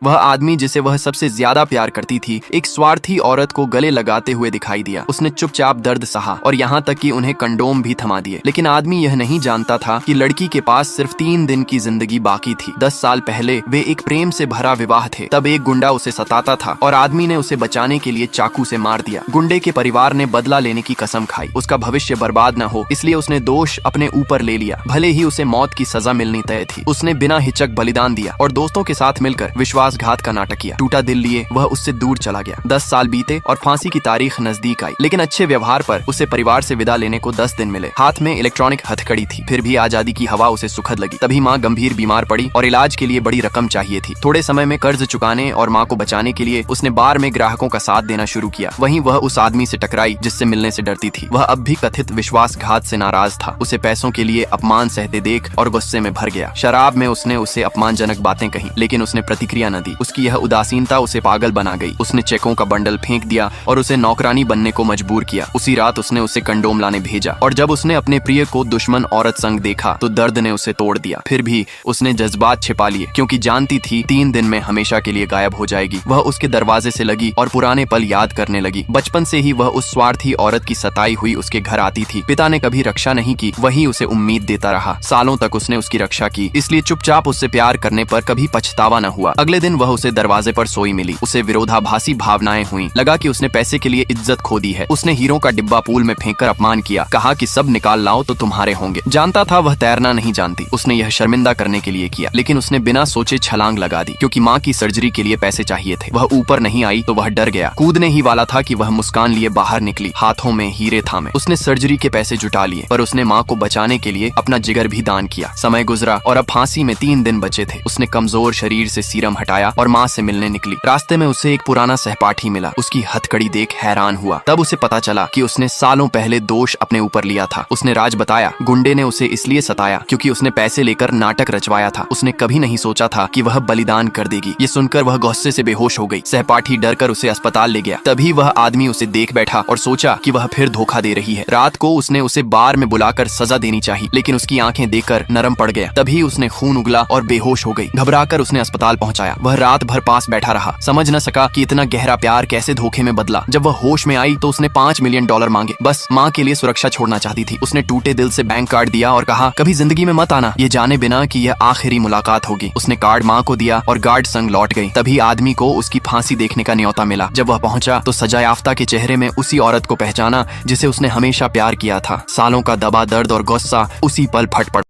वह आदमी जिसे वह सबसे ज्यादा प्यार करती थी एक स्वार्थी औरत को गले लगाते हुए दिखाई दिया। उसने चुपचाप दर्द सहा और यहाँ तक कि उन्हें कंडोम भी थमा दिए। लेकिन आदमी यह नहीं जानता था कि लड़की के पास सिर्फ 3 दिन की जिंदगी बाकी थी। 10 साल पहले वे एक प्रेम से भरा विवाह थे। तब एक गुंडा उसे सताता था और आदमी ने उसे बचाने के लिए चाकू से मार दिया। गुंडे के परिवार ने बदला लेने की कसम खाई। उसका भविष्य बर्बाद न हो इसलिए उसने दोष अपने ऊपर ले लिया। भले ही उसे मौत की सजा मिलनी तय थी, उसने बिना हिचक बलिदान दिया और दोस्तों के साथ मिलकर विश्वासघात का नाटक किया। टूटा दिल लिए वह उससे दूर चला गया। 10 साल बीते और फांसी की तारीख नजदीक आई, लेकिन अच्छे व्यवहार पर उसे परिवार से विदा लेने को 10 दिन मिले। हाथ में इलेक्ट्रॉनिक हथकड़ी थी, फिर भी आजादी की हवा उसे सुखद लगी। तभी माँ गंभीर बीमार पड़ी और इलाज के लिए बड़ी रकम चाहिए थी। थोड़े समय में कर्ज चुकाने और माँ को बचाने के लिए उसने बार में ग्राहकों का साथ देना शुरू किया। वहीं वह उस आदमी से टकराई जिससे मिलने से डरती थी। वह अब भी कथित विश्वासघात से नाराज था। उसे पैसों के लिए अपमान सहते देख और गुस्से में भर गया। शराब में उसने उसे अपमानजनक बातें कही, लेकिन उसने प्रतिक्रिया न दी। उसकी यह उदासीनता उसे पागल बना गई। उसने चेकों का बंडल फेंक दिया और उसे नौकरानी बनने को मजबूर किया। उसी रात उसने उसे कंडोम लाने भेजा और जब उसने अपने प्रिय को दुश्मन औरत संग देखा तो दर्द ने उसे तोड़ दिया। फिर भी उसने जज्बात छिपा लिए क्योंकि जानती थी 3 दिन में हमेशा के लिए गायब हो जाएगी। वह उसके दरवाजे से लगी और पुराने पल याद करने लगी। बचपन से ही वह उस स्वार्थी औरत की सताई हुई उसके घर आती थी। पिता ने कभी रक्षा नहीं की, वही उसे उम्मीद देता रहा। सालों तक उसने उसकी रक्षा की, इसलिए चुपचाप उससे प्यार करने पर कभी पछतावा न हुआ। अगले दिन वह उसे दरवाजे पर सोई मिली। उसे विरोधाभासी भावनाएं हुई। लगा कि उसने पैसे के लिए इज्जत खो दी है। उसने हीरो का डिब्बा पूल में फेंककर अपमान किया। कहा कि सब निकाल लाओ तो तुम्हारे होंगे। जानता था वह तैरना नहीं जानती। उसने यह शर्मिंदा करने के लिए किया, लेकिन उसने बिना सोचे छलांग लगा दी क्योंकि माँ की सर्जरी के लिए पैसे चाहिए थे। वह ऊपर नहीं आई तो वह डर गया। कूदने ही वाला था कि वह मुस्कान लिए बाहर निकली, हाथों में हीरे थामे। उसने सर्जरी के पैसे जुटा लिए, पर उसने माँ को बचाने के लिए अपना जिगर भी दान किया। समय गुजरा और अब फांसी में 3 दिन बचे थे। उसने कमजोर शरीर से सीरम हटाया और माँ से मिलने निकली। रास्ते में उसे एक पुराना सहपाठी मिला। उसकी हथकड़ी देख हैरान हुआ। तब उसे पता चला कि उसने सालों पहले दोष अपने ऊपर लिया था। उसने राज बताया, गुंडे ने उसे इसलिए सताया क्योंकि उसने पैसे लेकर नाटक रचवाया था। उसने कभी नहीं सोचा था कि वह बलिदान कर देगी। ये सुनकर वह गुस्से से बेहोश हो गई। सहपाठी डरकर उसे अस्पताल ले गया। तभी वह आदमी उसे देख बैठा और सोचा कि वह फिर धोखा दे रही है। रात को उसने उसे बार में बुलाकर सजा देनी चाहिए, लेकिन उसकी आंखें देखकर नरम पड़ गया। तभी उसने खून उगला और बेहोश हो गई। घबराकर उसने अस्पताल पहुंचाया। वह रात भर पास बैठा रहा, समझ न सका कि इतना गहरा प्यार कैसे धोखे में बदला। जब वह होश में आई तो उसने $5 मिलियन मांगे। बस माँ के लिए सुरक्षा छोड़ना चाहती थी। उसने टूटे दिल से बैंक कार्ड दिया और कहा, कभी जिंदगी में मत आना, ये जाने बिना कि यह आखिरी मुलाकात होगी। उसने कार्ड माँ को दिया और गार्ड संग लौट गई। तभी आदमी को उसकी फांसी देखने का न्योता मिला। जब वह पहुंचा तो सजा याफ्ता के चेहरे में उसी औरत को पहचाना जिसे उसने हमेशा प्यार किया था। सालों का दबा दर्द और गुस्सा उसी पल फट पड़ा।